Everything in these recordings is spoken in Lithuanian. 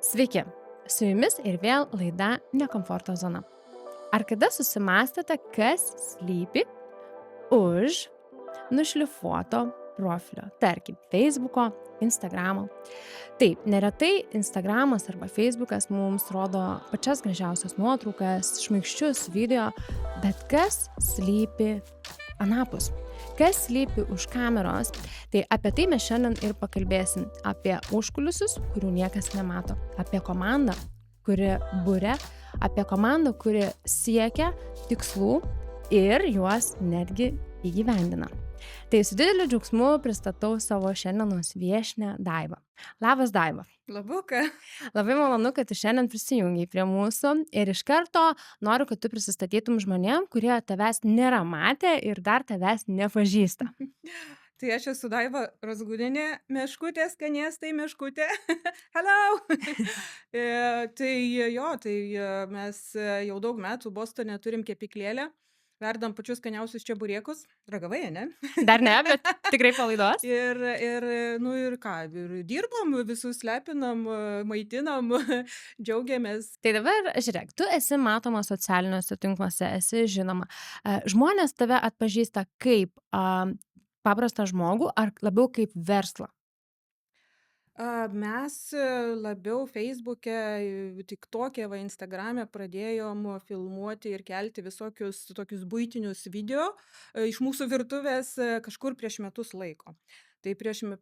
Sveiki, su jumis ir vėl laida Nekomforto zona. Ar kada susimąstėte, kas slypi už nušlifuoto profilio, tarkim, Facebooko, Instagramo? Taip, neretai Instagramas arba Facebookas mums rodo pačias gražiausias nuotraukas, šmaikščius video, bet kas slypi anapus? Kas slypi už kameros? Tai apie tai mes šiandien ir pakalbėsim. Apie užkulisius, kurių niekas nemato. Apie komandą, kuri buria. Apie komandą, kuri siekia tikslų ir juos netgi įgyvendina. Tai su dideliu džiaugsmu pristatau savo šiandienos viešnią Daivą. Labas, Daiva. Labuka. Labai malonu, kad tu šiandien prisijungiai prie mūsų ir iš karto noriu, kad tu prisistatytum žmonėm, kurie tavęs nėra matę ir dar tavęs nepažįsta. Tai aš esu Daiva Razgūnienė, meškutė, skanėstai meškutė. Hello! Mes jau daug metų Bostone turim kepyklėlę, verdam pačius skaniausius čeburėkus. Ragavai, ne? Dar ne, bet tikrai palaidos. Ir ką, ir dirbam, visus lepinam, maitinam, džiaugiamės. Tai dabar, žiūrėk, tu esi matoma socialiniuose tinkluose, esi žinoma. Žmonės tave atpažįsta kaip paprastą žmogų ar labiau kaip verslą? Mes labiau Feisbuke, TikToke, Instagrame pradėjom filmuoti ir kelti visokius tokius buitinius video iš mūsų virtuvės kažkur prieš metus laiko. Tai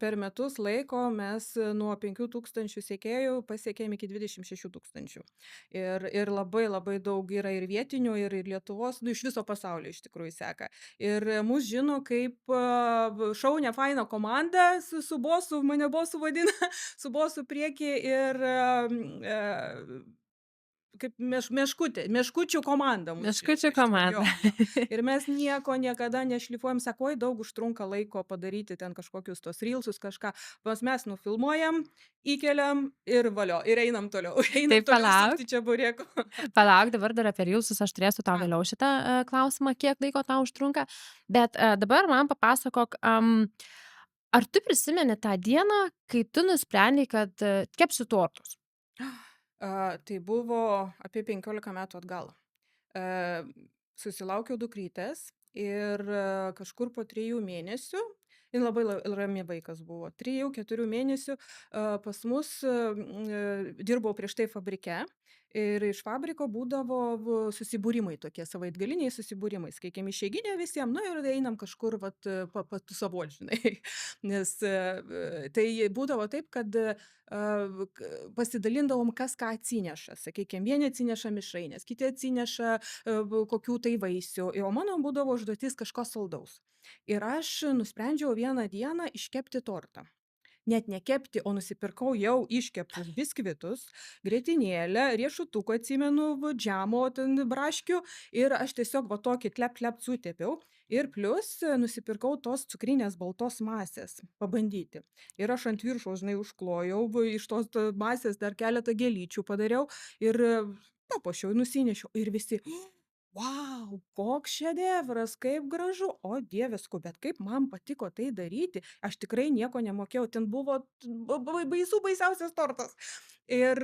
per metus laiko mes nuo 5 000 sekėjų pasiekėm iki 26 000. Ir labai labai daug yra ir vietinių, ir Lietuvos, iš viso pasaulio iš tikrųjų seka. Ir mus žino kaip šaunę fainą komandą su bosu, mane bosu vadina, su bosu prieky ir kaip meškučių komanda. Meškučių komanda. Ir mes nieko niekada nešlifuojam, sako, oi, daug užtrunka laiko padaryti ten kažkokius tos reelsus, kažką. Mes nufilmuojam, įkeliam ir valio, ir einam toliau. Tai palauk. Sukti čia burėko. Palauk, dabar dar apie reelsus aš turėsiu tau vėliau šitą klausimą, kiek laiko tau užtrunka. Bet dabar man papasakok, ar tu prisimeni tą dieną, kai tu nusprendei, kad kepsi tortus? Tai buvo apie 15 metų atgal. Susilaukiau dukrytės ir kažkur po 3 mėnesių, jin labai rami vaikas buvo, 3-4 mėnesių pas mus dirbau prieš tai fabrike ir iš fabriko būdavo susibūrimai tokie, savaitgaliniai susibūrimai, skaikim išeiginė visiems, nu ir einam kažkur patusavot, žinai. Nes tai būdavo taip, kad pasidalindavom, kas ką atsineša. Sakykime, vieni atsineša mišrainės, kiti atsineša kokių tai vaisių, o mano būdavo užduotis kažko saldaus. Ir aš nusprendžiau vieną dieną iškepti tortą. Net nekepti, o nusipirkau jau iškeptus biskvitus, grietinėlę, riešutuką atsimenu, džemo, ten braškių ir aš tiesiog tokį klep sutepiau ir plus nusipirkau tos cukrinės baltos masės pabandyti. Ir aš ant viršaus, žinai, užklojau, iš tos masės dar keletą gėlyčių padariau ir papuošiau, nusinešiau ir visi: Vau, koks šedevras, kaip gražu, o dievesku, bet kaip man patiko tai daryti, aš tikrai nieko nemokėjau, ten buvo baisiausias tortas. Ir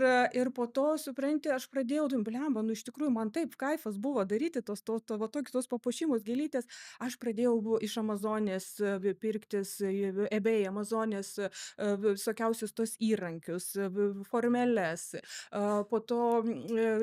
po to, supranti, aš pradėjau, blemba, iš tikrųjų man taip kaifas buvo daryti tokius papuošimus gėlytės, aš pradėjau iš Amazonės pirktis, eBay, Amazonės visokiausius tos įrankius, formeles, po to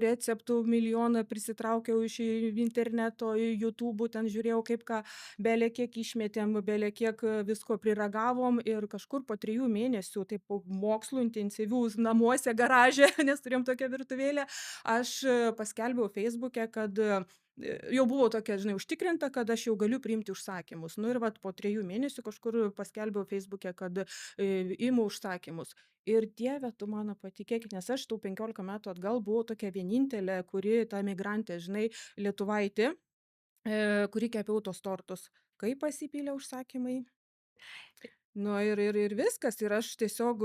receptų milijoną prisitraukiau iš interneto, YouTube, ten žiūrėjau, kaip ką belė kiek išmetėm, belė kiek visko priragavom ir kažkur po 3 mėnesių, taip po mokslų intensyvių namuose, garaže, nes turėjom tokią virtuvėlę, aš paskelbiau Facebook'e, kad jau buvau tokia, žinai, užtikrinta, kad aš jau galiu priimti užsakymus. Nu ir po 3 mėnesių kažkur paskelbiau Facebook'e, kad imu užsakymus. Ir Dieve, tu mano patikėk, nes aš tų 15 metų atgal buvau tokia vienintelė, kuri ta migrantė, žinai, lietuvaitė, kuri kepiau tos tortus. Kaip pasipylė užsakymai? Nu ir viskas. Ir aš tiesiog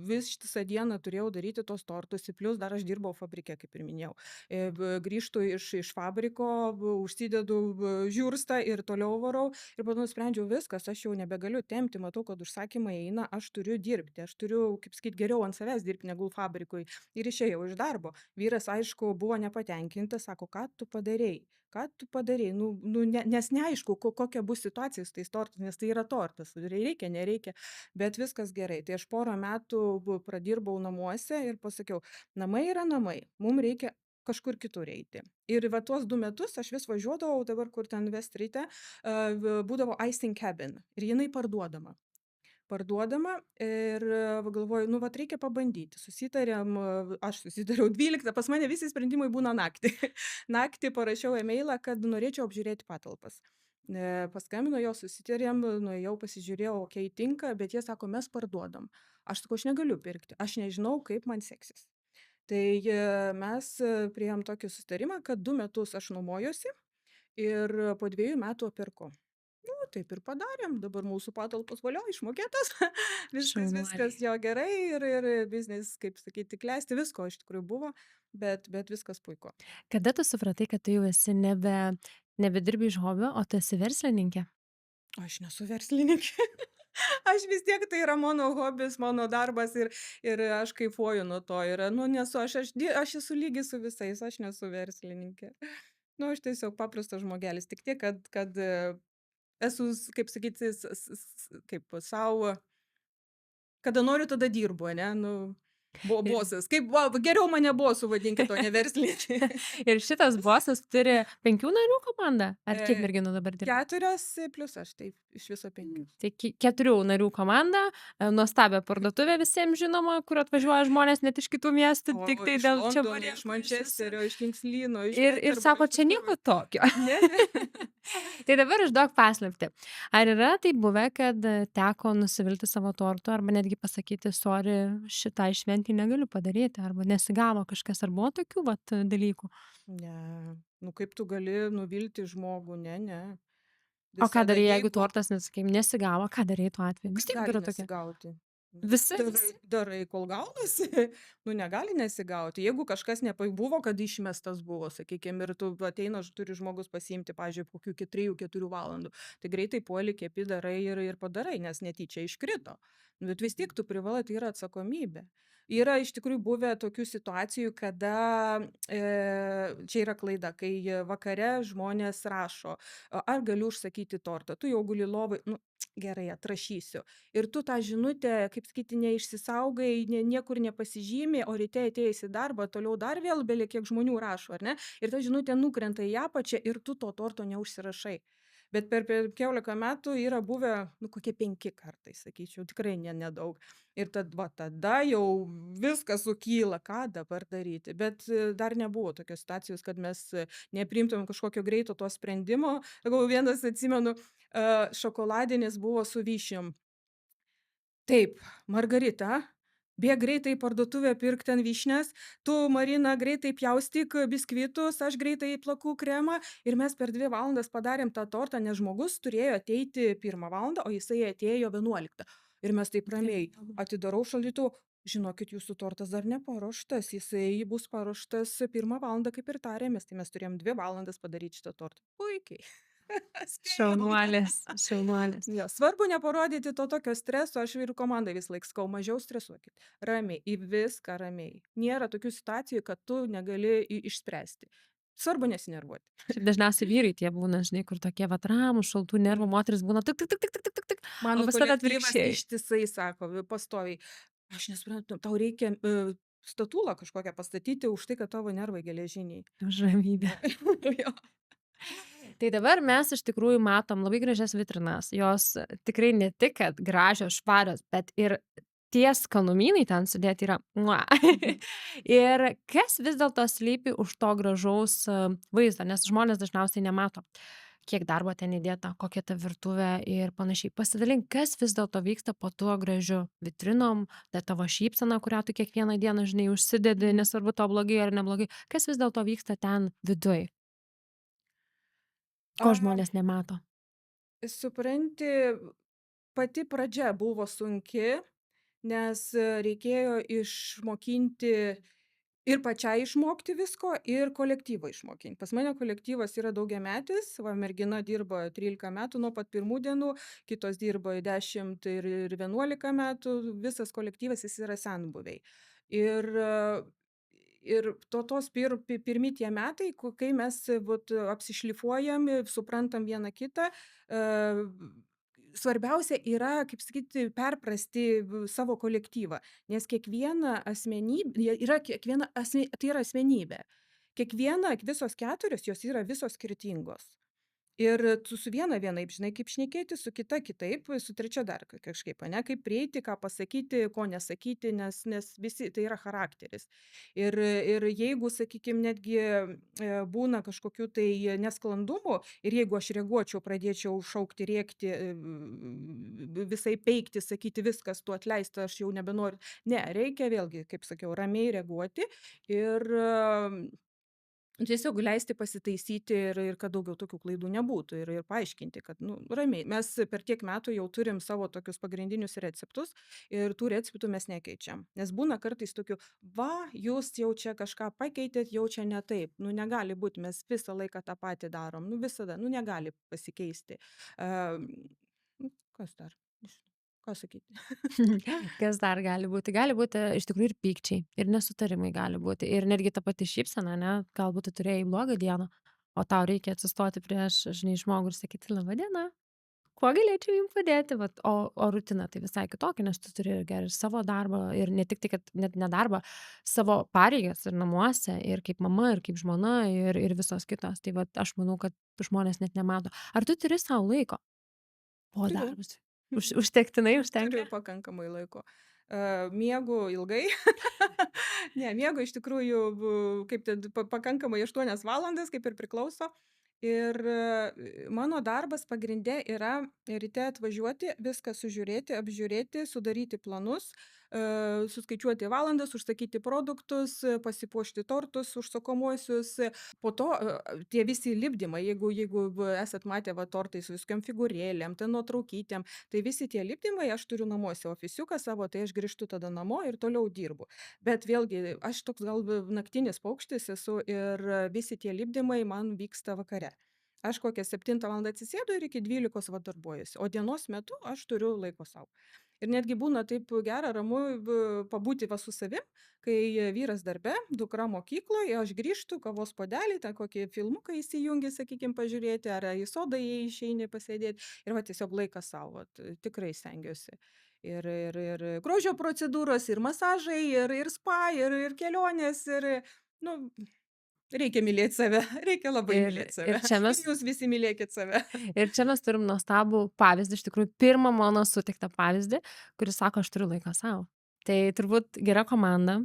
vis ištisą dieną turėjau daryti tuos tortus. Ir plius dar aš dirbau fabrike, kaip ir minėjau. Grįžtu iš fabriko, užsidedu žiūrstą ir toliau varau. Ir po to nusprendžiau viskas, aš jau nebegaliu tempti, matau, kad užsakymai eina, aš turiu dirbti. Aš turiu, kaip sakyt, geriau ant savęs dirbti negu fabrikui. Ir išėjau iš darbo. Vyras, aišku, buvo nepatenkintas, sako, ką tu padarei? Ką tu padarei? Nes neaišku, kokia bus situacija su tais tortais, nes tai yra tortas. Reikia, nereikia, bet viskas gerai. Tai aš porą metų pradirbau namuose ir pasakiau, namai yra namai, mums reikia kažkur kitur eiti. Ir va tuos 2 metus aš vis važiuodavau, dabar kur ten Vestrite, būdavo icing cabin ir jinai parduodama ir galvoju, nu vat reikia pabandyti. Susitarėm, aš susitariau 12, pas mane visi sprendimai būna naktį. Naktį parašiau emailą, kad norėčiau apžiūrėti patalpas. Paskambino jo, susitarėm, nuėjau, pasižiūrėjau, okei, tinka, bet jie sako, mes parduodam. Aš sakau, aš negaliu pirkti, aš nežinau, kaip man seksis. Tai mes priėjom tokį susitarimą, kad 2 metus aš nuomojuosi ir po 2 metų pirku. Nu, taip ir padarėm. Dabar mūsų patalpos valio išmokėtos. Viskas Šaunuoliai. jo gerai ir biznis, kaip sakyti, klesti, visko iš tikrųjų buvo, bet viskas puiku. Kada tu supratai, kad tu jau esi nebedirbi iš hobio, o tu esi verslininkė? Aš nesu verslininkė. Aš vis tiek tai yra mano hobis, mano darbas ir aš kaifuoju nuo to. Ir, nu, nesu, aš esu lygi su visais, aš nesu verslininkė. Nu, aš tiesiog paprastas žmogelis. Tik tiek, kad esu, kaip sakyti, kaip savo, kada noriu, tada dirbu, ane? Nu, Ir bosas. Kaip, geriau mane bosu vadinkit, o ne verslininkė. ir šitas bosas turi 5 narių komandą? Ar kiek E, merginų dabar dirba? 4 plus aš, taip, iš viso 5. Tai 4 narių komanda, nuostabią parduotuvę visiems žinoma, kur atvažiuoja žmonės net iš kitų miestų, O tik tai iš dėl Londono, čeburekų, iš iš viso. Mančesterio, iš Kingslyno, iš Ir Peterboro, sako, iš čia visur. nieko tokio. Ne, Tai dabar išduok paslaptį. Ar yra tai buvę, kad teko nusivilti savo tortu arba netgi pasakyti, sorry, šitai šventį negaliu padaryti, arba nesigavo kažkas, ar buvo tokių vat dalykų? ne. Nu kaip tu gali nuvilti žmogų? Ne. O ką Visada, darai, jeigu jeigu tortas, nesakykim, nesigavo, ką darai tuo atveju? Vis kaip tiek gali yra tokia. nesigauti? Nu, Visi, darai, visi. darai, kol gaunasi. Nu, negali nesigauti. Jeigu kažkas buvo, kad išmestas buvo, sakykime, ir tu ateina, turi žmogus pasiimti, pažiūrėjau, kokių 3-4 valandų, tai greitai puoli, kepi, darai ir padarai, nes netyčia iškrito. Nu, bet vis tiek tu privalai, tai yra atsakomybė. Yra iš tikrųjų buvę tokių situacijų, kada čia yra klaida, kai vakare žmonės rašo, ar galiu užsakyti tortą, tu jau guli lovai, nu, gerai, atrašysiu. Ir tu tą žinutę, kaip sakyti, neišsisaugai, niekur nepasižymi, o ryte atėjęs į darbą, toliau dar vėl belekiek žmonių rašo, ar ne? Ir ta žinutė nukrenta į apačią ir tu to torto neužsirašai. Bet per 15 metų yra buvę, nu, kokie 5 kartai, sakyčiau, tikrai nedaug. Ir tada jau viskas sukyla, ką dabar daryti. Bet dar nebuvo tokios situacijos, kad mes nepriimtumėm kažkokio greito to sprendimo. Gal vienas, atsimenu, šokoladinis buvo su vyšniom. Taip, Margarita, bėk greitai į parduotuvę pirk ten vyšnias, tu, Marina, greitai pjaustyk biskvitus, aš greitai plaku kremą ir mes per 2 valandas padarėm tą tortą, nes žmogus turėjo ateiti 1 valandą, o jisai atėjo 11. Ir mes taip ramiai atidarau šaldytuvą. Žinokit, jūsų tortas dar neparuoštas, jisai bus paruoštas 1 valandą, kaip ir tarėmės, tai mes turėjom 2 valandas padaryti šitą tortą. Puikiai. Spėjom. Šaunuolės, šaunuolės. Jo, svarbu neparodyti to tokio streso, aš ir komandai visąlaik sakau, mažiau stresuokit. Ramiai, į viską ramiai. Nėra tokių situacijų, kad tu negali išspręsti. Svarbu nesinervuoti. Šiaip dažniausiai vyrai tie būna, žinai, kur tokie vat ramūs, šaltų nervų, moteris būna tik, tik, tik, tik, tik, tik, tik, tik. Mano O pas tave kolektyvas atvirkščiai. ištisai sako, pastoviai, aš nesuprantu, tau reikia statulą kažkokią pastatyti už tai, kad tavo nervai geležiniai. Už ramybę. Jo. Tai dabar mes iš tikrųjų matom labai gražias vitrinas. Jos tikrai ne tik, kad gražios, švarios, bet ir tie skanumynai ten sudėti yra. Mua. Ir kas vis dėlto slypi už to gražaus vaizdo, nes žmonės dažniausiai nemato, kiek darbo ten įdėta, kokia ta virtuvė ir panašiai. Pasidalink, kas vis dėlto vyksta po tuo gražiu vitrinom, ta tavo šypsena, kurią tu kiekvieną dieną, žinai, užsidedi, nesvarbu to blogai ar neblogai. Kas vis dėlto vyksta ten viduj, ko A, žmonės nemato? supranti, pati pradžia buvo sunki, nes reikėjo išmokinti ir pačiai išmokti visko, ir kolektyvą išmokint. Pas mane kolektyvas yra daugiametis, va mergina dirba 13 metų nuo pat pirmų dienų, kitos dirba 10 ir 11 metų, visas kolektyvas jis yra senbuviai. Ir pirmi tie metai, kai mes vat, apsišlifuojam, suprantam vieną kitą, svarbiausia yra, kaip sakyti, perprasti savo kolektyvą, nes kiekviena asmenybė yra tai yra asmenybė. Kiekviena, visos keturios, jos yra visos skirtingos. Ir tu su viena vienaip žinai, kaip šnekėti, su kita kitaip, su trečia dar kažkaip, ane, kaip prieiti, ką pasakyti, ko nesakyti, nes visi tai yra charakteris. Ir jeigu, sakykim, netgi būna kažkokių tai nesklandumų ir jeigu aš reaguočiau, pradėčiau šaukti, rėkti, visai peikti, sakyti viskas, tu atleista, aš jau nebenoriu. Ne, reikia vėlgi, kaip sakiau, ramiai reaguoti ir tiesiog leisti pasitaisyti ir kad daugiau tokių klaidų nebūtų ir paaiškinti, kad, nu, ramiai. Mes per tiek metų jau turim savo tokius pagrindinius receptus ir tų receptų mes nekeičiam. Nes būna kartais tokių, va, jūs jau čia kažką pakeitėt, jau čia ne taip. Nu, negali būti, mes visą laiką tą patį darom. Nu, visada, nu, negali pasikeisti. Kas dar? Ką sakyti? Kas dar gali būti? Gali būti iš tikrųjų ir pykčiai, ir nesutarimai gali būti, ir netgi ta pati šypsena, ane, galbūt tu turėjai blogą dieną, o tau reikia atsistoti prieš, žinai, žmogų ir sakyti, laba diena, kuo galėčiau jums padėti, vat, o rutina tai visai kitokia, nes tu turi ir savo darbą, ir ne tik tai, kad net ne darbą, savo pareigas ir namuose, ir kaip mama, ir kaip žmona, ir visos kitos. Tai vat, aš manau, kad žmonės net nemato. Ar tu turi savo laiko po Turiu. darbus? Užtektinai Turiu užtenka? pakankamai laiko. Miegu ilgai. Ne, miegu iš tikrųjų, kaip ten, pakankamai 8 valandas, kaip ir priklauso. Ir mano darbas pagrinde yra ryte atvažiuoti, viską sužiūrėti, apžiūrėti, sudaryti planus, suskaičiuoti valandas, užsakyti produktus, pasipuošti tortus užsakomuosius. Po to tie visi lipdymai, jeigu esat matę va tortai su visokiom figūrėlėm, ten nuotraukytėm, tai visi tie lipdymai aš turiu namuose ofisiuką savo, tai aš grįžtu tada namo ir toliau dirbu. Bet vėlgi, aš toks gal naktinis paukštis esu ir visi tie lipdymai man vyksta vakare. Aš kokią 7 valandą atsisėdu ir iki 12 va darbuojuosi, o dienos metu aš turiu laiko sau. Ir netgi būna taip gera, ramu pabūti va su savim, kai vyras darbe, dukra mokykloje, aš grįžtu, kavos puodelį, ten kokį filmuką įsijungi, sakykim, pažiūrėti, ar į sodą išeini pasėdėti. Ir va tiesiog laikas sau, vat, tikrai stengiuosi. Ir grožio procedūros, ir masažai, ir spa, ir kelionės, ir, nu, reikia mylėt save, reikia labai Ir, mylėt ir save. čia Ir mes jūs visi mylėkit save. Ir čia mes turim nuostabų pavyzdį, iš tikrųjų, pirmą mano sutiktą pavyzdį, kuris sako, aš turiu laiko savo. Tai turbūt gera komanda,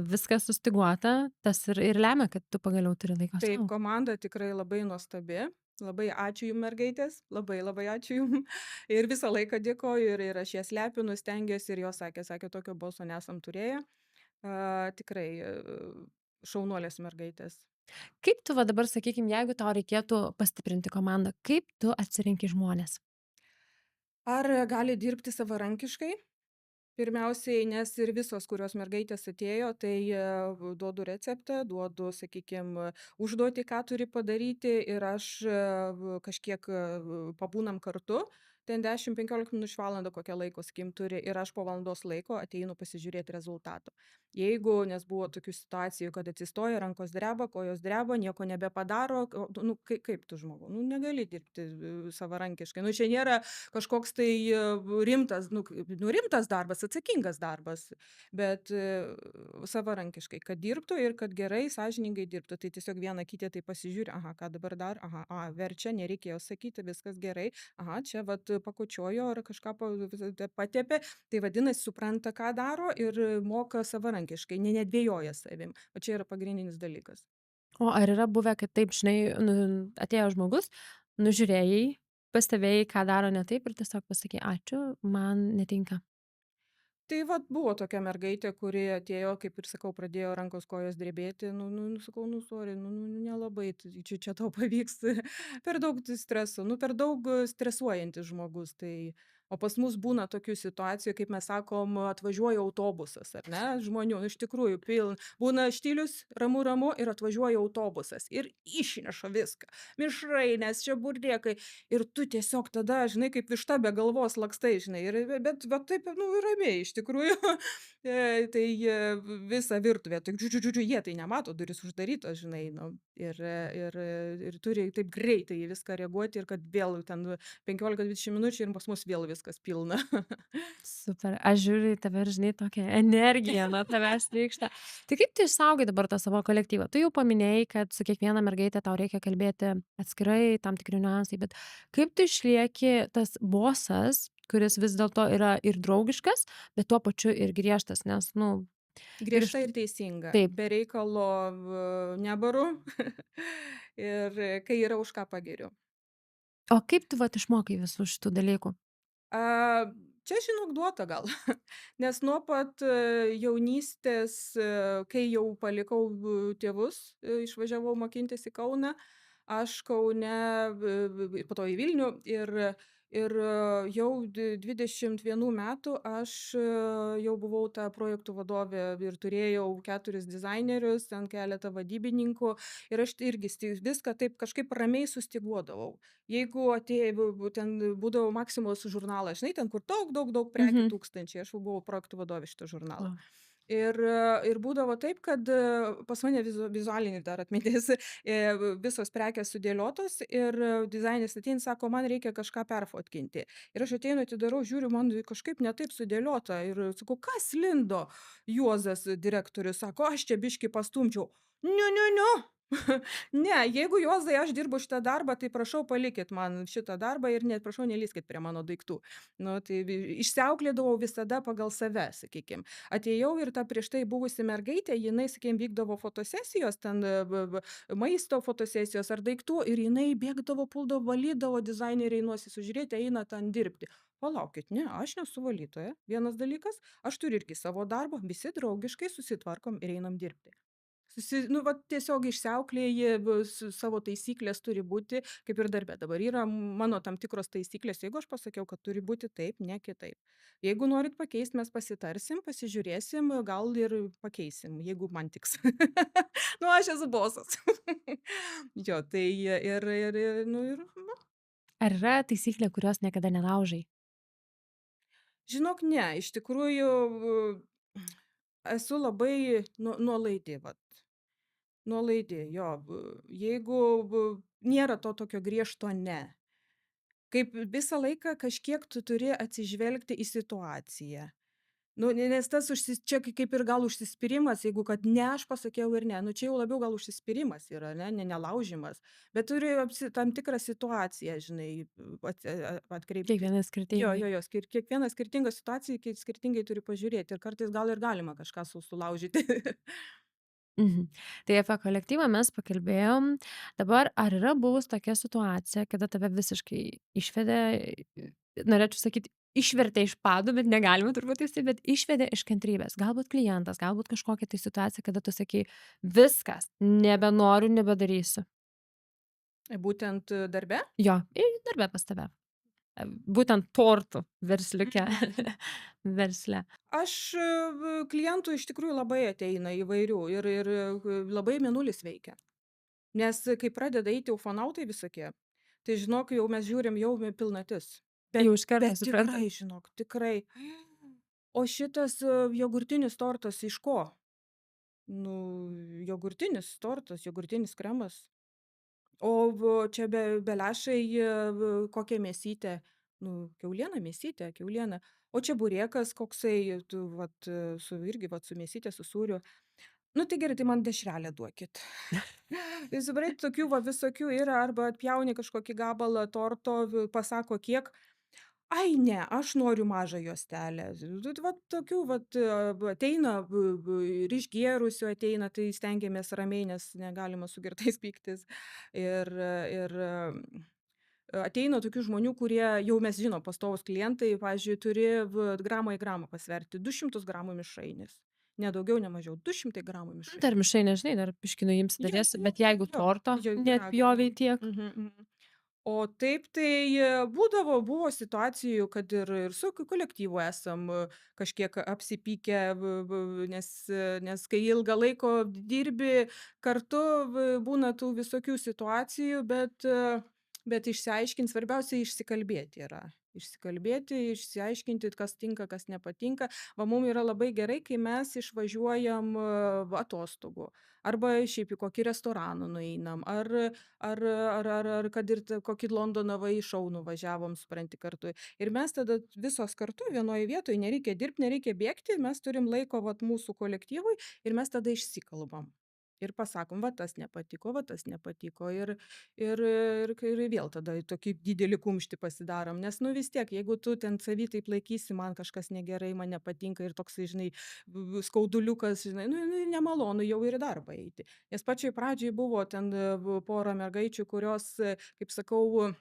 viskas sustyguota, tas ir lemia, kad tu pagaliau turi laiko Taip, savo. komanda tikrai labai nuostabi. Labai ačiū jum, mergaitės, labai labai ačiū jum. Ir visą laiką dėkoju ir aš jas lepinu, stengiuosi ir jos sakė, tokio balso nesam turėję. Tikrai šaunuolės mergaitės. Kaip tu va dabar, sakykime, jeigu tau reikėtų pastiprinti komandą, kaip tu atsirinki žmonės? Ar gali dirbti savarankiškai? Pirmiausiai, nes ir visos, kurios mergaitės atėjo, tai duodu receptą, duodu, sakykime, užduotį, ką turi padaryti ir aš kažkiek pabūnam kartu, ten 10-15 minučių valandą kokią laiko, sakykim, turi ir aš po valandos laiko ateinu pasižiūrėti rezultato. Jeigu, nes buvo tokių situacijų, kad atsistoja, rankos dreba, kojos dreba, nieko nebepadaro, nu, kaip tu žmogau, nu, negali dirbti savarankiškai. Nu, čia nėra kažkoks tai rimtas, rimtas darbas, atsakingas darbas, bet savarankiškai, kad dirbtų ir kad gerai, sąžiningai dirbtų. Tai tiesiog viena kitė tai pasižiūri, aha, ką dabar dar, aha, verčia, nereikėjo sakyti, viskas gerai, aha, čia vat pakočiojo ar kažką patepė, tai vadinasi, supranta, ką daro ir moka savarankiškai, nedvėjoja savim. O čia yra pagrindinis dalykas. O ar yra buvę, kad taip, žinai, atėjo žmogus, nužiūrėjai, pastebėjai, ką daro ne taip ir tiesiog pasakė, ačiū, man netinka. Tai vat buvo tokia mergaitė, kuri atėjo, kaip ir sakau, pradėjo rankos kojos drebėti, sakau, sorry, nelabai čia tau pavyks, per daug streso, per daug stresuojantis žmogus, tai O pas mus būna tokių situacijų, kaip mes sakom, atvažiuoja autobusas, ar ne, žmonių, nu, iš tikrųjų būna štilius, ramu, ramu ir atvažiuoja autobusas ir išneša viską. Mišrainės, čeburėkai ir tu tiesiog tada, žinai, kaip višta be galvos lakstai, žinai, bet taip, nu, ramiai iš tikrųjų. Tai visą virtuvę, tai žodžiu, jie tai nemato, durys uždarytos, žinai, nu, ir turi taip greitai į viską reaguoti ir kad vėl ten 15-20 minučių ir pas mus vėl viskas pilna. Super, aš žiūriu į tave ir žinai, tokia energija nuo tavęs trykšta. Tai kaip tu išsaugai dabar tą savo kolektyvą? Tu jau paminėjai, kad su kiekviena mergaite tau reikia kalbėti atskirai, tam tikri niuansai, bet kaip tu išlieki tas bosas, kuris vis dėlto yra ir draugiškas, bet tuo pačiu ir griežtas, nes, nu, ir iš... Griežta ir teisinga, Taip. be reikalo nebaru ir kai yra už ką pagiriu. O kaip tu vat išmokai visų šitų dalykų? A, čia žinok duota gal, nes nuo pat jaunystės, kai jau palikau tėvus, išvažiavau mokintis į Kauną, aš Kaune, po to į Vilnių ir jau 21 metų aš jau buvau ta projektų vadovė ir turėjau 4 dizainerius, ten keletą vadybininkų ir aš irgi viską taip kažkaip ramiai sustyguodavau. Jeigu atėjo, ten būdavo Maksimos žurnalas, žinai, ten kur daug prekių Mhm. tūkstančiai, aš buvau projektų vadovė šito žurnalo. O. Ir būdavo taip, kad pas mane vizualinė dar atmintis, visos prekės sudėliotos ir dizaineris ateina, sako, man reikia kažką perfotkinti. Ir aš ateinu, atidarau, žiūriu, man kažkaip netaip sudėliota. Ir sakau, kas lindo? Juozas direktorius sako, aš čia biški pastumčiau. Niu. Ne, jeigu Juozai aš dirbu šitą darbą, tai prašau palikit man šitą darbą ir net prašau nelyskit prie mano daiktų. Nu, tai išsiauklėdavau visada pagal save, sakykim. Atėjau ir ta prieš tai buvusi mergaitė, jinai, sakykim, vykdavo fotosesijos, ten maisto fotosesijos ar daiktų ir jinai bėgdavo, puldavo, valydavo, dizaineriai nosis užžiūrėti, eina ten dirbti. Palaukit, ne, aš nesu valytoja. Vienas dalykas, aš turiu irgi savo darbą, visi draugiškai susitvarkom ir einam dirbti. Nu, va, tiesiog išsiauklėji, savo taisyklės turi būti, kaip ir darbe. Dabar yra mano tam tikros taisyklės, jeigu aš pasakiau, kad turi būti taip, ne kitaip. Jeigu norit pakeisti, mes pasitarsim, pasižiūrėsim, gal ir pakeisim, jeigu man tiks. Nu, aš esu bosas. Jo, tai nu, Ar yra taisyklė, kurios niekada nelaužai? žinok, ne, iš tikrųjų esu labai nuolaidi, vat. Nuolaidi, jo, jeigu nėra to tokio griežto ne. Kaip visą laiką kažkiek tu turi atsižvelgti į situaciją. Nu, nes tas čia kaip ir gal užsispyrimas, jeigu kad ne, aš pasakiau ir ne. Nu, čia jau labiau gal užsispyrimas yra, nelaužimas. Bet turi tam tikrą situaciją, žinai, atkreipti. Kiekvienas skirtingai. Jo, kiekviena skirtinga situacija, skirtingai turi pažiūrėti. Ir kartais gal ir galima kažką sulaužyti. Mhm. Tai apie kolektyvą mes pakalbėjom. Dabar ar yra buvus tokia situacija, kada tave visiškai išvedė, norėčiau sakyti, išvertė iš padų, bet negalima turbūt taip, bet išvedė iš kantrybės. Galbūt klientas, galbūt kažkokia tai situacija, kada tu sakai, viskas, nebenoriu, nebedarysiu. Būtent darbe? Jo, ir darbė pas tave. Būtent tortų versliuke. Versle. Aš klientų iš tikrųjų labai ateina įvairių ir labai mėnulis veikia. Nes kai pradeda eiti ufonautai visokie, tai žinok, jau mes žiūrim jau pilnatis. Jau iš karto Bet suprantu. tikrai, žinok, tikrai. O šitas jogurtinis tortas iš ko? Nu, jogurtinis tortas, jogurtinis kremas. O čia beliašai kokia mėsytė, nu, kiauliena mėsytė, kiauliena. O čia burėkas koksai, vat, irgi vat, su mėsytė, su sūriu. Nu, tai gerai, tai man dešrelę duokit. Tai supranti, tokių va visokių yra, arba atpjauni kažkokį gabalą torto, pasako kiek. Ai ne, aš noriu mažą juostelę. Vat tokių vat ateina ir išgėrusių ateina, tai stengiamės ramiai, nes negalima su girtais pyktis. Ir ateina tokių žmonių, kurie jau mes žinom, pastovūs klientai, pavyzdžiui, turi gramą į gramą pasverti 200 gramų mišrainės. Ne daugiau, ne mažiau, 200 gramų mišrainės. Dar mišai, nežinai, dar piškinu jums Jo, dalies, jo, bet jeigu jo, torto jo, net pjoviai tiek. Mhm. O taip tai buvo situacijų, kad ir su kolektyvu esam kažkiek apsipykę, nes kai ilgą laiko dirbi kartu, būna tų visokių situacijų, bet išsiaiškint, svarbiausia išsikalbėti yra. Išsikalbėti, išsiaiškinti, kas tinka, kas nepatinka. Va, mum yra labai gerai, kai mes išvažiuojam atostogų. Arba šiaip į kokį restoraną nueinam, ar kad ir kokį Londoną va į šou nuvažiavom, supranti, kartu. Ir mes tada visos kartu vienoje vietoje, nereikia dirbti, nereikia bėgti, mes turim laiko vat, mūsų kolektyvui ir mes tada išsikalbam. Ir pasakom, va tas nepatiko, va tas nepatiko. Ir vėl tada tokį didelį kumštį pasidarom. Nes, nu vis tiek, jeigu tu ten savy taip laikysi, man kažkas negerai, man nepatinka ir toksai, žinai, skauduliukas, žinai, nu nemalonu jau ir į darbą eiti. Nes pačioj pradžioj buvo ten pora mergaičių, kurios, kaip sakau,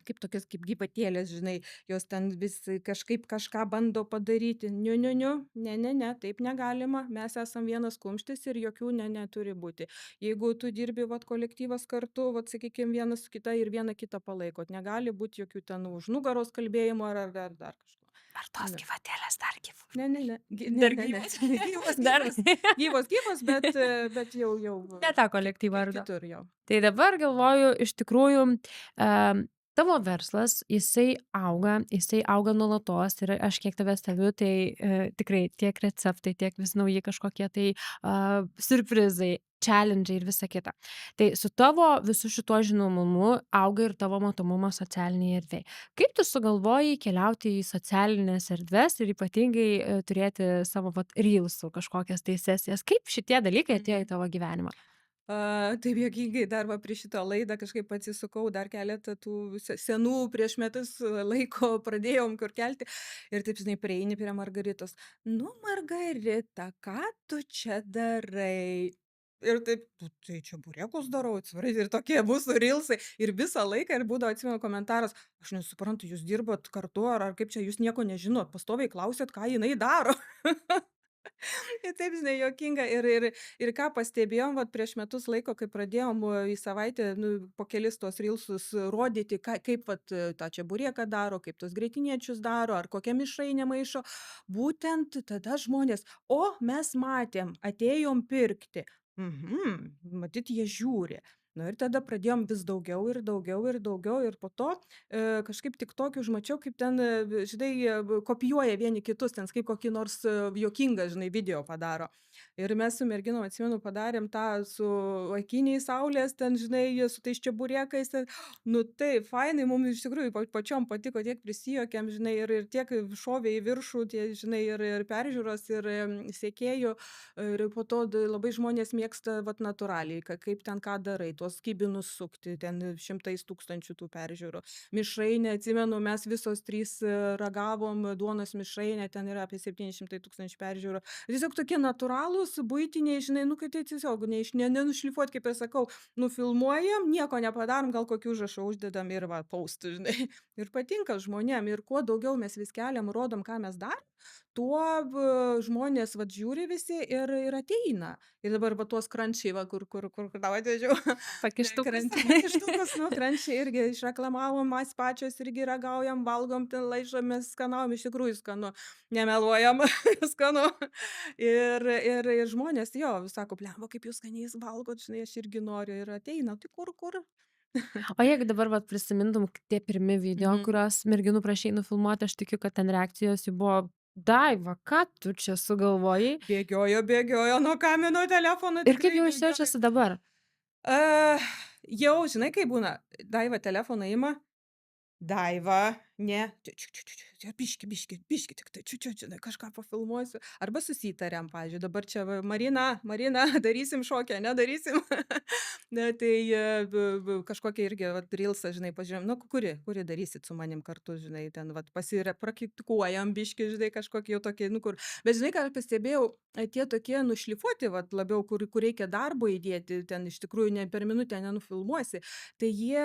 kaip tokios kaip gyvatėlės, žinai, jos ten vis kažkaip kažką bando padaryti. Niu, niu, niu, ne, taip negalima, mes esam vienas kumštis ir jokių neturi būti. Jeigu tu dirbi, vat, kolektyvas kartu, vat, sakykime, vienas su kita ir viena kitą palaikot, negali būti jokių ten už nugaros kalbėjimo ar dar kažko. Ar tos Ne. gyvatėlės dar gyvos? Ne. Dar Ne. gyvos? Gyvos, Dar gyvos, bet jau ne tą kolektyvą ardo. kitur jau. Tai dabar galvoju, iš tikrųjų, tavo verslas, jisai auga nuolatos ir aš kiek tave stebiu, tai tikrai tiek receptai, tiek vis nauji kažkokie tai siurprizai, challenge ir visa kita. Tai su tavo visu šituo žinomumu auga ir tavo matomumas socialinėje erdvėje. Kaip tu sugalvojai keliauti į socialinės erdves ir ypatingai turėti savo vat, reelsų kažkokias tai sesijas? Kaip šitie dalykai atėjo į tavo gyvenimą? Taip juokingai dar va prie šito laidą kažkaip atsisukau, dar keletą tų senų prieš metus laiko pradėjom kur kelti. Ir taip, žinai, prieini prie Margaritos. Nu, Margarita, ką tu čia darai? Ir taip, "Nu, tai čia burėkus darau, atsivarai, ir tokie mūsų rilsai. Ir visą laiką ir būdavo, atsimenu, komentaras, aš nesuprantu, jūs dirbat kartu, ar kaip čia, jūs nieko nežinot, pastoviai klausėt, ką jinai daro. Ir taip, žinai, juokinga. Ir ką pastebėjom, vat prieš metus laiko, kai pradėjom į savaitę, nu, po kelis tuos rilsus rodyti, kaip vat tą čeburėką daro, kaip tuos grietinėčius daro, ar kokią mišrainę maišo. Būtent tada žmonės, o mes matėm, atėjom pirkti. Matyt, jie žiūri. Nu ir tada pradėjom vis daugiau ir daugiau ir daugiau ir po to kažkaip tik tokį užmačiau, kaip ten, žinai, kopijuoja vieni kitus, ten kaip kokį nors juokingą, žinai, video padaro. Ir mes su merginom, atsimenu, padarėm tą su akiniais saulės, ten, žinai, su tais čeburėkais. Nu taip, fainai, mums iš tikrųjų pačiom patiko, tiek prisijokėm, žinai, ir tiek šovė į viršų, tie, žinai, ir peržiūros, ir sekėjų. Ir po to labai žmonės mėgsta vat natūraliai, kaip ten ką darai, tuos kibinus sukti, ten šimtais tūkstančių tų peržiūrų. Mišrainė, atsimenu, mes visos trys ragavom duonos mišrainę, ten yra apie 700 tūkstančių peržiūrų. Tiesiog tokie natūralūs, buitiniai, žinai, nu, kad tai tiesiog nenušlifuot, kaip ir sakau, nufilmuojam, nieko nepadarom, gal kokį užrašą uždedam ir va, post, žinai. Ir patinka žmonėm. Ir kuo daugiau mes vis keliam, rodom, ką mes darom, tuo žmonės vat žiūri visi ir ateina. Ir dabar va tuos krančiai, va, kur tau atvežiau. Pakištukas. Pakištukas, nu, krančiai irgi išreklamavom, mes pačios irgi ragaujam, valgom, ten laižomės, skanaujam, iš tikrųjų skanu, nemeluojam, skanu. Ir žmonės, jo, sako, blemba, kaip jūs skaniai valgot, žinai, aš irgi noriu ir ateina, tai kur? O jeigu dabar vat prisimintum tie pirmi video, Mhm. kuriuos merginų prašei nufilmuoti, aš tikiu, kad ten reakcijos jų buvo Daiva, ką tu čia sugalvojai? Bėgiojo nuo kamino telefono. Ir kaip tikrai jau bėgiojo. jaučiasi dabar? Jau, žinai, kaip būna, Daiva telefoną ima, Daiva, ne, biški, tik tai, žinai, kažką pafilmuosiu. Arba susitariam, pavyzdžiui, dabar čia va, Marina, darysim šokę, nedarysim. Ne, tai kažkokia irgi vat, rilsą, žinai, pažiūrėjom, nu, kuri darysit su manim kartu, žinai, ten, vat, praktikuojam biški, žinai, kažkokie jau tokie, nu, kur. Bet, žinai, ką aš pastebėjau, tie tokie nušlifuoti, vat, labiau, kur reikia darbo įdėti, ten iš tikrųjų ne per minutę nenufilmuosi, tai jie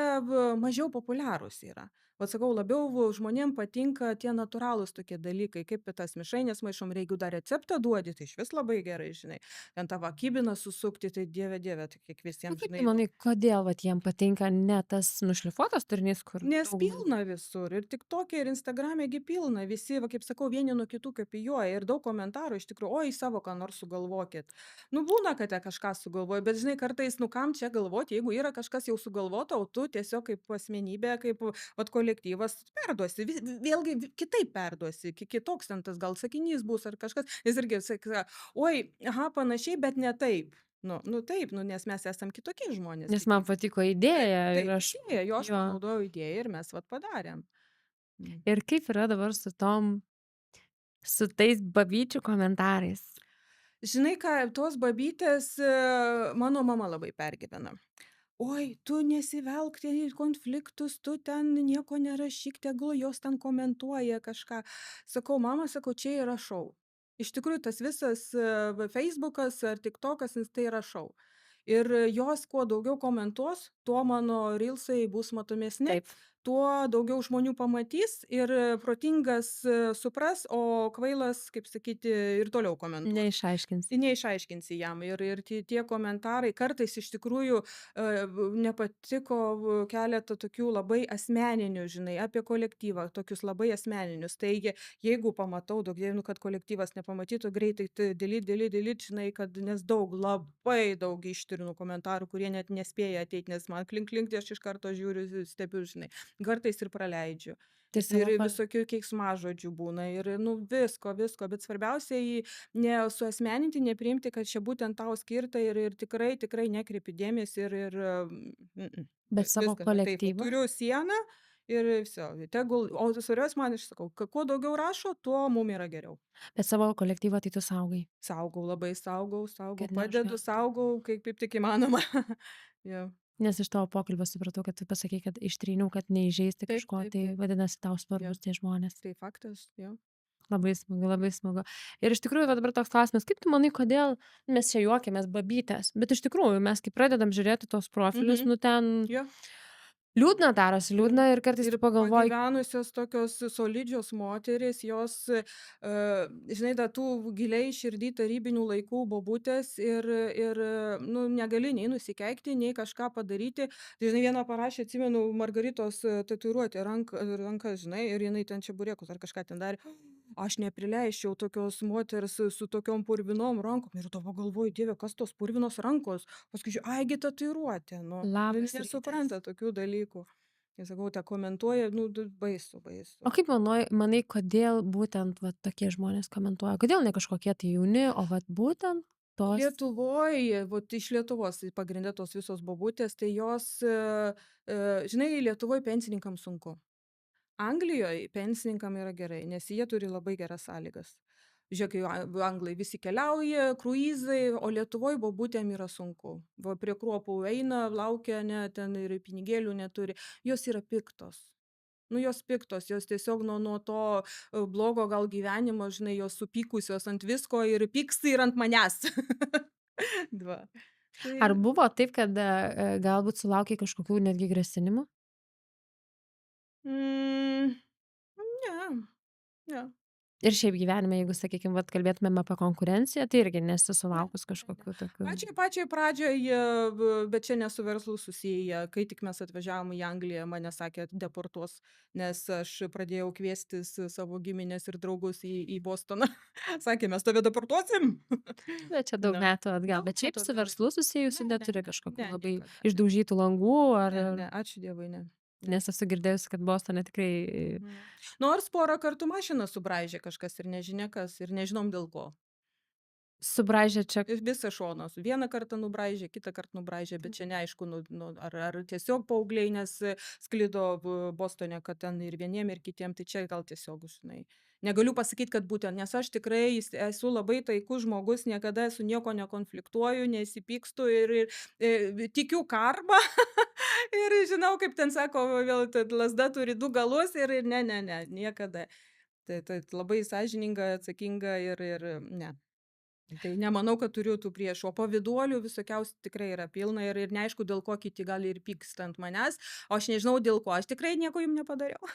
mažiau populiarūs yra. Vat sakau, labiau žmonėm patinka tie natūralūs tokie dalykai, kaip į tas mišraines maišom, ir jeigu dar receptą duodi, tai išvis labai gerai, žinai. Ten tą va kibiną susukti, tai dieve, dieve, tai kiek O visiem, kaip tu žinai, nu. manai, kodėl vat jiem patinka ne tas nušlifuotas turinys, kur Nes daug pilna visur, ir tiktoke, ir instagrame gi pilna, visi, va, kaip sakau, vieni nuo kitų kopijuoja, ir daug komentarų iš tikrųjų, oi, savo ką nors sugalvokit. Nu, būna, kad te kažką sugalvoji, bet žinai, kartais, nu, kam čia galvoti, jeigu yra kažkas jau sugalvota, o tu tiesiog kaip asmenybė, kaip vat kolektyvas perduosi, vėlgi kitaip perduosi, kitoks ten tas gal sakinys bus ar kažkas, jis irgi sakė, oi, aha, panašiai, bet ne taip. Nu taip, nu, nes mes esam kitokie žmonės, nes man patiko idėja ir taip, aš idėja, jo, aš jo. panaudojau idėją ir mes vat padarėm. Mm. Ir kaip yra dabar su tais babyčių komentarais? Žinai ką, tos babytės, mano mama labai pergyvena. Oi, tu nesivelk ten į konfliktus, tu ten nieko nerašyk, tegul jos ten komentuoja kažką. Sakau, mama, sakau, čia yra šou. Iš tikrųjų, tas visas Facebookas ar TikTokas, tai yra šou. Ir jos kuo daugiau komentuos, tuo mano rilsai bus matomesni, Taip, tuo daugiau žmonių pamatys ir protingas supras, o kvailas, kaip sakyti, ir toliau komentuos. neišaiškinsi. Neišaiškinsi jam, ir tie komentarai kartais iš tikrųjų nepatiko keletą tokių labai asmeninių, žinai, apie kolektyvą, tokius labai asmeninius. Taigi, jeigu pamatau, daug dievinu, kad kolektyvas nepamatytų, greitai delete, žinai, kad nes daug, labai daug ištirinu komentarų, kurie net nespėja ateiti, nes man klink, tai aš iš karto žiūriu, stebiu, žinai, kartais ir praleidžiu. Tai Ir savo visokių keiksmažodžių būna, ir, nu, visko, bet svarbiausia nesuasmeninti, nepriimti, kad čia būtent tau skirta, ir tikrai nekreipi dėmesį, bet savo viskas, va taip, va kolektyvą turiu sieną ir viso, tegul, o svarbiausia man, aš sakau, kuo daugiau rašo, tuo mum yra geriau. bet savo kolektyvą tai tu saugai, Saugau, labai saugau, kad padedu, neužgautų. saugau, kaip tik įmanoma. Jo. Nes iš tavo pokalbio supratau, kad tu pasakei, kad ištryniau, kad neįžeisti Taip, kažko, taip, tai taip. vadinasi, tau Jo. svarbus tie žmonės. Tai faktas, jo. Labai smagu, labai smagu. Ir iš tikrųjų, va dabar toks klausimas, kaip tu manai, kodėl mes čia juokiamės babytės, bet iš tikrųjų, mes kai pradedam žiūrėti tos profilius, Mhm. nu ten Jo. liūdna darosi, Jo. liūdna ir kartais Ir tu pagalvoji, pagyvenusios tokios solidžios moterys, jos, žinai, da tų giliai širdy tarybinių laikų bobutės, ir nu, negali nei nusikeikti, nei kažką padaryti. Tai, žinai, vieną parašė, atsimenu, Margaritos tatuiruotė rankas, žinai, ir jinai ten čeburekus ar kažką ten darė. Aš neprileisčiau tokios moters su tokiom purvinom rankom. Ir tada galvoju, dieve, kas tos purvinos rankos? Paskui žiūriu, aigi tatuiruotė, nu. labas rytas. Nesupranta tokių dalykų. Tai sakau, tą komentuoja, nu, baisu, O baisu. kaip manai, kodėl būtent va, tokie žmonės komentuoja? Kodėl ne kažkokie tai jauni, o va, būtent tos Lietuvoj, vat iš Lietuvos pagrinde tos visos bobutės, tai jos, žinai, Lietuvoj pensininkam sunku. Anglijoj pensininkam yra gerai, nes jie turi labai geras sąlygas. Žiūrėk, kai anglai visi keliauja, kruizai, o Lietuvoj bobutėm yra sunku. Va prie kruopų eina, laukia, ne, ten ir pinigėlių neturi. Jos yra piktos. Nu, jos piktos, jos tiesiog nuo to blogo gal gyvenimo, žinai, jos supykusios ant visko ir pyksta ir ant manęs. Va. Tai, Ar buvo taip, kad galbūt sulaukiai kažkokių netgi grasinimų? mm, ne, ne. Ir šiaip gyvenime, jeigu, sakykim, vat kalbėtumėm apie konkurenciją, tai irgi nesi Ne, sulaukus ne. kažkokių tokių Pačioj pradžioj, bet čia ne su verslu susiję, kai tik mes atvažiavom į Angliją, mane sakė deportuos, nes aš pradėjau kviestis savo giminės ir draugus į Bostoną. Sakė, mes tave deportuosim. bet čia daug Na, metų atgal. daug Bet šiaip metų su atgal. verslu susijusi Ne, neturi ne, kažkokių ne, labai niekada. Ne, išdaužytų langų ar ne, ačiū Dievui, ne. Ne. nes esu girdėjusi, kad Bostone tikrai Mhm. Nors porą kartų mašiną subraižė kažkas ir nežinia kas, ir nežinom dėl ko. subraižė čia Ir visą šoną. Vieną kartą nubraižė, kitą kartą nubraižė, bet čia neaišku, ar tiesiog paaugliai, nes sklido Bostone, kad ten ir vieniem, ir kitiem, tai čia gal tiesiog, žinai. Negaliu pasakyti, kad būtent, nes aš tikrai esu labai taikus žmogus, niekada su nieko nekonfliktuoju, nesipykstu ir tikiu karmą. Ir žinau, kaip ten sako, vėl lasda turi du galus ir ne, niekada. Tai labai sąžininga, atsakinga ir ne. Tai nemanau, kad turiu tų priešų, o pavyduolių visokiausių tikrai yra pilna ir neaišku, dėl ko kiti gali ir pyksta ant manęs, o aš nežinau dėl ko, aš tikrai nieko jum nepadariau.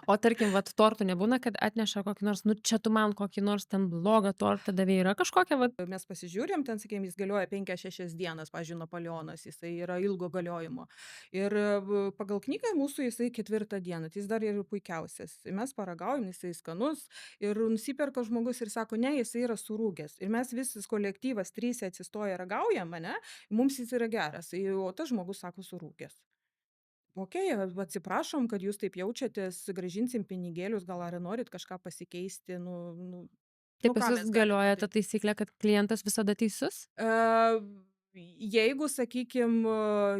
O tarkim, vat tortų nebūna, kad atneša kokį nors, nu čia tu man kokį nors ten blogą tortą davei, yra kažkokia vat Mes pasižiūrim, ten, sakykime, jis galioja 5-6 dienas, pavyzdžiui, Napoleonas, jisai yra ilgo galiojimo. Ir pagal knygą mūsų jisai 4 dieną, tai jis dar ir puikiausias. Ir mes paragaujam, jisai skanus ir nusiperka žmogus ir sako, ne, jisai yra surūgęs. Ir mes visas kolektyvas 3 atsistoja ragaujam, ane, mums jis yra geras, o tas žmogus sako surūgęs. Okei, atsiprašom, kad jūs taip jaučiatės, grąžinsim pinigėlius, gal ar norit kažką pasikeisti, tai nu pas ką jus mes galim galioja ta padaryt? taisyklė, kad klientas visada teisus? Eee, jeigu, sakykim,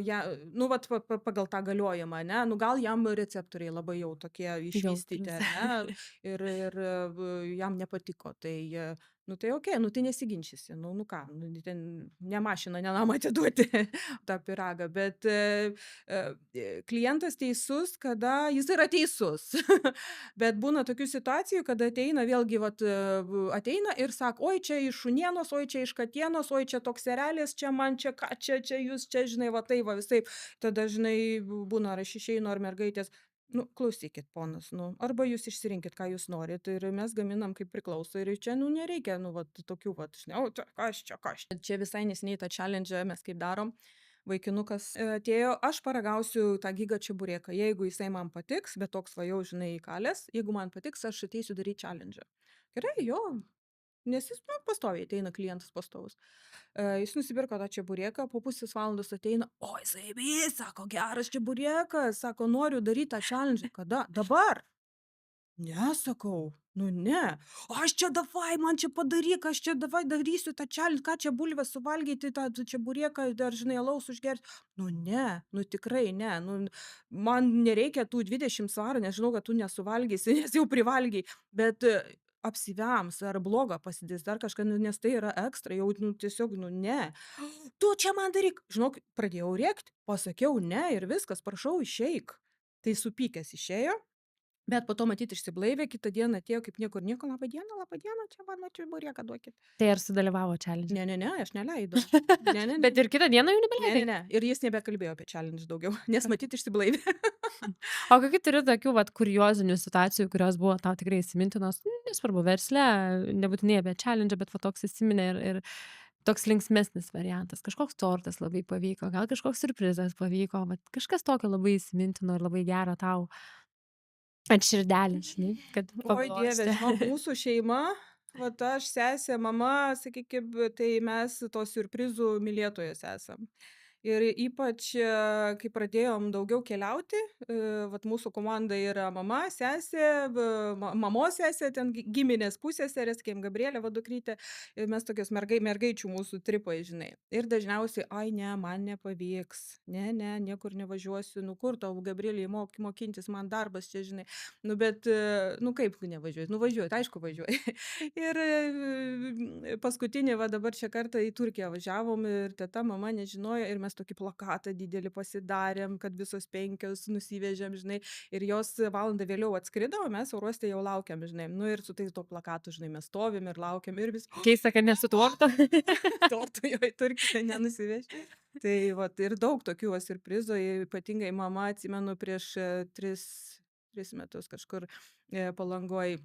ja nu, vat pagal tą galiojimą, ane, nu, gal jam receptoriai labai jau tokie išvystyti, Jautrūs. ar ne, ir jam nepatiko, tai, nu, tai okei, nu, tai nesiginčysi, nu ką, nu, ten ne mašiną, ne namą atiduoti tą pyragą, bet, klientas teisus, kada jis yra teisus. Bet būna tokių situacijų, kada ateina vėlgi vat, ateina ir sako, oi čia iš šunienos, oi čia iš katienos, oi čia toks erelis, čia man čia ką, čia jūs, čia žinai, va tai va visaip. Tada, žinai, būna ar aš išeinu, ar mergaitės. Nu, klausykit, ponas, nu, arba jūs išsirinkit, ką jūs norit, ir mes gaminam kaip priklauso, ir čia, nu, nereikia, nu, vat, tokių, vat, žinai, o, kas čia, kas čia. Čia visai nesiniai tą challenge mes kaip darom. Vaikinukas atėjo, aš paragausiu tą gigą čebureką, jeigu jisai man patiks, bet toks va jau, žinai, įkalęs, jeigu man patiks, aš ateisiu daryti challenge. Gerai, jo, nes jis, nu, pastoviai ateina klientas pastovus. Jis nusipirko tą čebureką, po pusės valandos ateina, o jisai vis, sako, geras čeburekas, sako, noriu daryti tą challenge. Kada? Dabar. Ne, sakau, nu ne. Aš čia davai, man čia padaryk, aš čia davai darysiu tą challenge, ką čia bulves suvalgyti, tą čebureką, dar, žinai, alaus užgerti. Nu ne, nu tikrai ne, nu man nereikia tų 20 svarų, nes žinau, kad tu nesuvalgysi, nes jau privalgiai, bet apsivems ar blogą pasidės dar kažką, nu, nes tai yra ekstra, jau nu, tiesiog, nu ne. Tu čia man daryk. Žinok, pradėjau rėkti, pasakiau ne ir viskas, prašau, išeik. Tai supykęs išėjo. Bet po to matyt išsiblaivė, kitą dieną atėjo kaip niekur nieko, laba diena, čia mano čebureką duokit. Tai ar sudalyvavo challenge? Ne, aš neleidau. Ne. Bet ir kitą dieną jau nebeleidai? Ne. Ir jis nebekalbėjo apie challenge daugiau, nes matyt išsiblaivė. O kokių turi tokių vat kuriozinių situacijų, kurios buvo tau tikrai įsimintinos, nesvarbu versle, nebūtinai apie challenge, bet va toks įsiminė ir toks linksmesnis variantas. Kažkoks tortas labai pavyko, gal kažkoks siurprizas pavyko, vat kažkas tokio labai įsimintino ir labai gero tau ant širdelės, žinai, kad Oi Dieve, žinok, paglostė. mūsų šeima, vat aš, sesė, mama, sakykim, tai mes to siurprizų mylėtojos esam. Ir ypač, kai pradėjom daugiau keliauti, vat mūsų komanda yra mama, sesė, mamos sesė, ten giminės pusseserės, sakykim, Gabrielė, va dukrytė, ir mes tokios mergaičių mūsų tripai, žinai. Ir dažniausiai, ai ne, man nepavyks, ne, niekur nevažiuosiu, nu kur tau, Gabrielė, mokintis, man darbas čia, žinai. Nu, bet, nu kaip nevažiuoji? Nu, važiuoji, tai aišku, važiuoji. Ir paskutinį, va dabar šią kartą į Turkiją važiavom ir teta, mama nežinojo ir mes tokį plakatą didelį pasidarėm, kad visos 5 nusivežėm, žinai, ir jos valandą vėliau atskrido, o mes oro uoste jau laukiam, žinai. Nu, ir su tais to plakatu, žinai, mes stovim ir laukiam ir vis Keista, kad nesutuokto. tortų jo į Turkiją nenusivežti. Tai vat ir daug tokių va siurprizų, ypatingai mama, atsimenu, prieš 3 metus kažkur Palangoj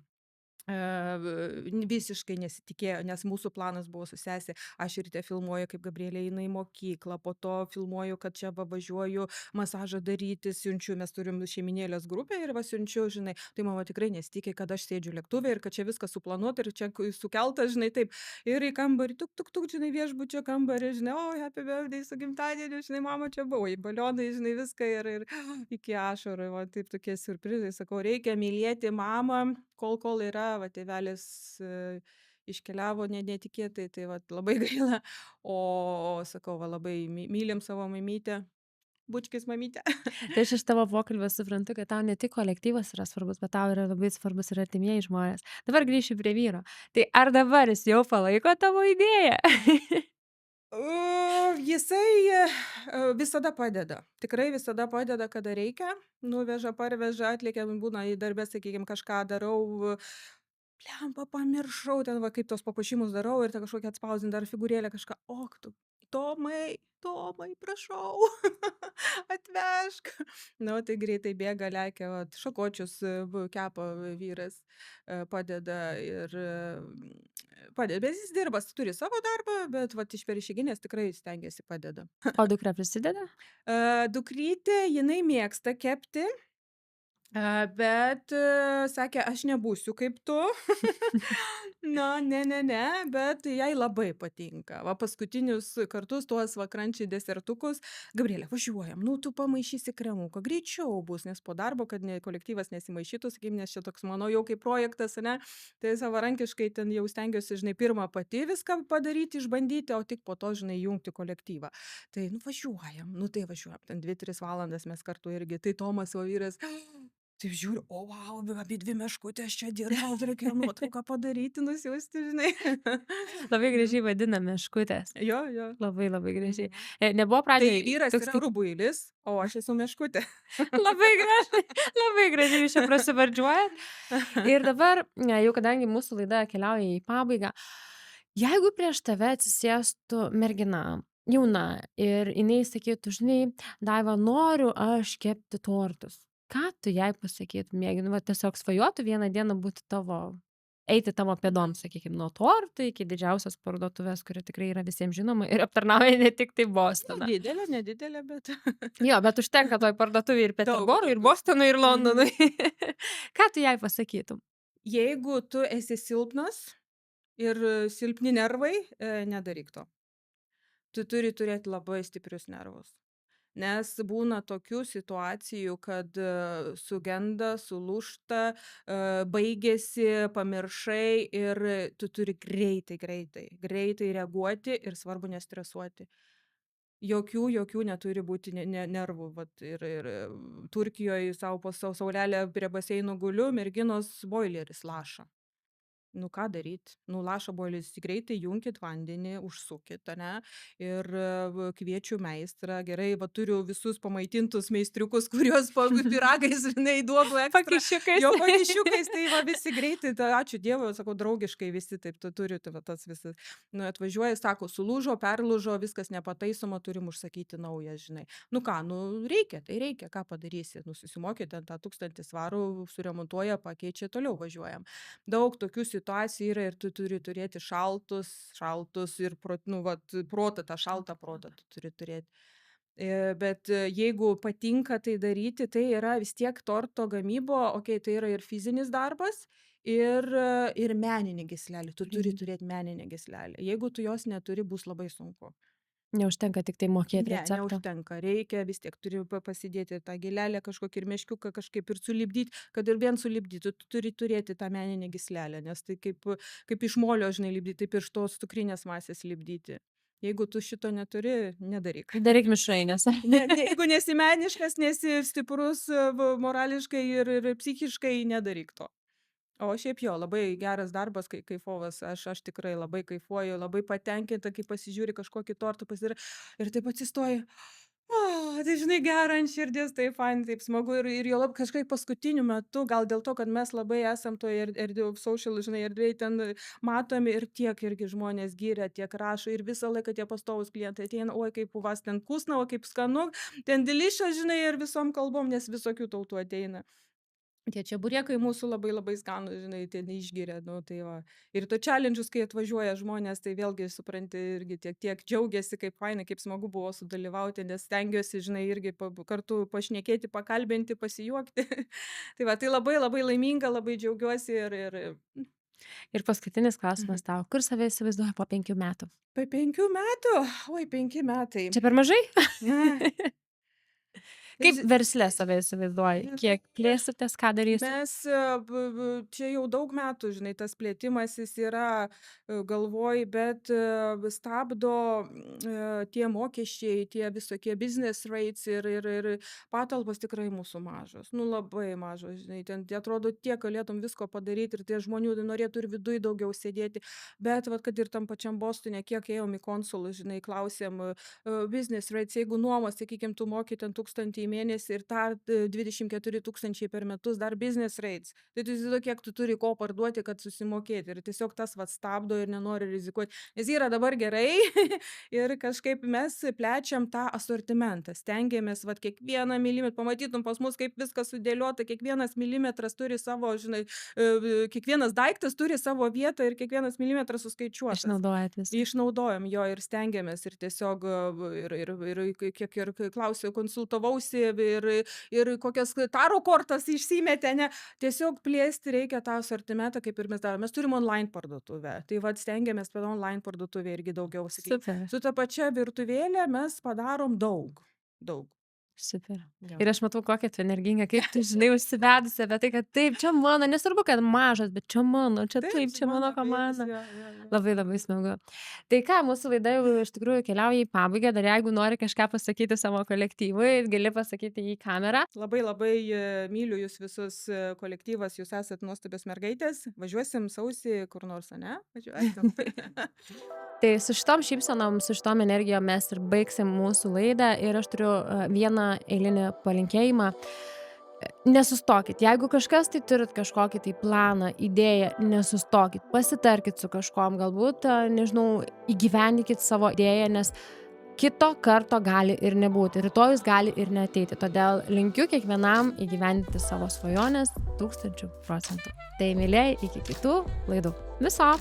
visiškai nesitikėjo, nes mūsų planas buvo su sesė. Aš ryte filmuoju, kaip Gabrielė eina į mokyklą, po to filmuoju, kad čia va važiuoju masažą daryti, siunčiu, mes turim šeiminėlės grupę ir va siunčiu, žinai, tai mama tikrai nesitikė, kad aš sėdžiu lėktuvė ir kad čia viskas suplanuota ir čia sukelta, žinai, taip. Ir į kambarį, tuk, žinai, viešbučio kambarį, žinai, o, happy birthday su gimtadieniu, žinai, mama čia buvo, į balionai, žinai, viską ir iki ašarų, va taip tokie siurprizai, sakau, reikia mylėti mamą, kol yra, va tėvelis iškeliavo netikėtai, tai va labai gaila, o sakau, va labai mylim savo mamytę, bučkis mamytę. Tai aš iš tavo pokalbio suprantu, kad tau ne tik kolektyvas yra svarbus, bet tau yra labai svarbus ir artimieji žmonės. Dabar grįšiu prie vyro. Tai ar dabar jis jau palaiko tavo idėją? Jisai visada padeda, tikrai visada padeda, kada reikia, nuveža, parveža, atlikia, būna į darbę, sakykime, kažką darau, blemba, pamiršau, ten va kaip tos papuošimus darau ir ten kažkokią atspausdint dar figūrėlę kažką. O, tu, Tomai, Tomai, prašau, atvežk. Nu, tai greitai bėga, lekia, vat, šakočius kepa vyras, padeda ir padeda. Bet jis dirba, turi savo darbą, bet vat, iš per išeiginės tikrai stengiasi padeda. O dukra prisideda? Dukrytė, jinai mėgsta kepti. Bet sakė, aš nebūsiu kaip tu. Na, ne, bet jai labai patinka. Va paskutinius kartus tuos va krančiai desertukus. Gabrielė, važiuojam, nu tu pamaišysi kremuką, greičiau bus, nes po darbo, kad kolektyvas nesimaišytų, sakykim, nes čia toks mano jau kaip projektas, ne, tai savarankiškai ten jau stengiuosi, žinai, pirmą pati viską padaryti, išbandyti, o tik po to, žinai, jungti kolektyvą. Tai, nu važiuojam, ten 2-3 valandas mes kartu irgi, tai Tomas, o vyras, taip žiūriu, o vau, abi dvi meškutės čia dirba, reikia nuotrauką padaryti, nusiųsti, žinai. Labai gražiai vadina meškutės. Jo. Labai, labai gražiai. Nebuvo Tai pradžioje vyras yra rubuilis, o aš esu meškutė. labai gražiai jūs čia prasivardžiuojat. Ir dabar, jau kadangi mūsų laida keliauja į pabaigą, jeigu prieš tave atsisėstų mergina, jauna, ir jinai sakytų, žinai, Daiva, noriu aš kepti tortus. Ką tu jai pasakytum, jeigu va, tiesiog svajotų vieną dieną būti eiti tavo pėdom, sakykime, nuo tortų iki didžiausios parduotuvės, kuri tikrai yra visiems žinoma ir aptarnauja ne tik tai Bostoną. Didelė, nedidelė, bet... Jo, bet užtenka toj parduotuvė ir Peterborui, ir Bostonui, ir Londonui. Ką tu jai pasakytum? Jeigu tu esi silpnas ir silpni nervai, nedaryk to. Tu turi turėti labai stiprius nervus. Nes būna tokių situacijų, kad sugenda, sulūžta, baigėsi, pamiršai ir tu turi greitai reaguoti ir svarbu nestresuoti. Jokių neturi būti nervų. Vat, ir Turkijoje savo po saulelę prie baseinų guliu, merginos boileris laša. Nu ką daryt? Nu laša boileris, greitai junkit vandenį, užsukit, ne? Ir kviečiu meistrą, gerai, va turiu visus pamaitintus meistriukus, kuriuos pyragais, žinai, duodu ekstra. Pakišiukais. Jo, pakišiukais, tai va visi greitai, tai ačiū Dievui, sakau, draugiškai visi taip, tu turi, tai va tas visas. Nu atvažiuoja, sako, sulūžo, perlūžo, viskas nepataisoma, turim užsakyti naują, žinai. Nu ką, nu reikia, ką padarysi? Nu susimokė ten tą 1000 svarų, suremontuoja, pakeičia, toliau važiuojam. Daug tokių situacijų yra ir tu turi turėti šaltus ir protą, tą šaltą protą tu turi turėti. Bet jeigu patinka tai daryti, tai yra vis tiek torto gamybo, tai yra ir fizinis darbas, ir meninė gyslelė. Tu turi turėti meninę gyslelę. Jeigu tu jos neturi, bus labai sunku. Neužtenka tik tai mokėti receptą. Neužtenka, reikia vis tiek, turi pasidėti tą gilelę kažkokį ir meškiuką kažkaip ir sulipdyti, kad ir vien sulipdyti, tu turi turėti tą meninę gyslelę, nes tai kaip iš molio, žinai, lipdyti, taip iš tos cukrinės masės lipdyti. Jeigu tu šito neturi, nedaryk. Daryk mišrainės. Jeigu nesi meniškas, nesi stiprus morališkai ir psichiškai, nedaryk to. O šiaip jo, labai geras darbas, kaifovas, aš tikrai labai kaifuoju, labai patenkinta, kai pasižiūri kažkokį tortą ir taip atsistoji. Tai žinai, gera ant širdies, tai fain, taip smagu ir jo labai kažkaip paskutiniu metu, gal dėl to, kad mes labai esam toje social, žinai, erdvėje ten matomi ir tiek irgi žmonės gyria, tiek rašo ir visą laiką tie pastovus klientai ateina, oi kaip uvas ten kusna, o kaip skanu, ten delicious, žinai, ir visom kalbom, nes visokių tautų ateina. Tie čia burėkai mūsų labai labai skanūs, žinai, ten išgiria, nu tai va. Ir to challenge'us, kai atvažiuoja žmonės, tai vėlgi supranti irgi tiek džiaugiasi, kaip fainai, kaip smagu buvo sudalyvauti, nes stengiuosi, žinai, irgi kartu pašnekėti, pakalbinti, pasijuokti. Tai va, tai labai labai laiminga, labai džiaugiuosi Ir paskutinis klausimas tau. Kur save įsivaizduoji po 5 metų? Po 5 metų? Oi, 5 metai. Čia per mažai? Ne. Kaip versle save įsivaizduoji? Kiek plėsitės, ką darysit? Mes čia jau daug metų, žinai, tas plėtimasis yra galvoj, bet stabdo tie mokesčiai, tie visokie business rates ir patalpos tikrai mūsų mažos. Nu, labai mažos, žinai, ten atrodo tiek galėtum visko padaryti ir tie žmonių norėtų ir viduj daugiau sėdėti, bet vat, kad ir tam pačiam Bostone, kiek ėjom į konsulus, žinai, klausėm business rates, jeigu nuomos, sakykime, tu moki ten 1000 į mėnesį ir dar 24 000 per metus, dar business rates. Tai tu įsivaizduok, kiek tu turi ko parduoti, kad susimokėti. Ir tiesiog tas vat stabdo ir nenori rizikuoti. Nes yra dabar gerai ir kažkaip mes plečiam tą asortimentą. Stengiamės vat kiekvieną milimetrą, pamatytum pas mus, kaip viskas sudėliota, kiekvienas milimetras turi savo, žinai, kiekvienas daiktas turi savo vietą ir kiekvienas milimetras suskaičiuotas. Išnaudojat visą. Išnaudojam jo ir stengiamės ir tiesiog ir kiek ir klausiau, konsultavausi ir kokias taro kortas išsimetė, ne, tiesiog plėsti reikia tą asortimentą, kaip ir mes darome. Mes turim online parduotuvę, tai vat stengiamės per online parduotuvę irgi daugiau sakyti. Super, Su ta pačia virtuvėlė mes padarom daug. super. Jo. Ir aš matau, kokia tu energinga, kaip tu, žinai, užsivedusi apie tai, kad taip, čia mano, nesvarbu, kad mažas, bet čia mano, čia taip, čia mano komanda. Labai, labai smagu. Tai ką, mūsų laida jau iš tikrųjų keliauja į pabaigą, dar jeigu nori kažką pasakyti savo kolektyvui, gali pasakyti į kamerą. Labai myliu jūs visus kolektyvas, jūs esat nuostabios mergaitės, važiuosim sausį kur nors, ne? Važiuosim. Tai su šitom šypsenom, su šitom energijom mes ir baigsim mūsų laidą ir aš turiu vieną eilinį palinkėjimą. Nesustokit, jeigu kažkas tai turit kažkokį tai planą, idėją, nesustokit, pasitarkit su kažkom, galbūt, nežinau, įgyvendykit savo idėją, nes kito karto gali ir nebūti, rytojus gali ir neateiti, todėl linkiu kiekvienam įgyvendinti savo svajonės 1000%. Tai mylėjai, iki kitų laidų. Viso!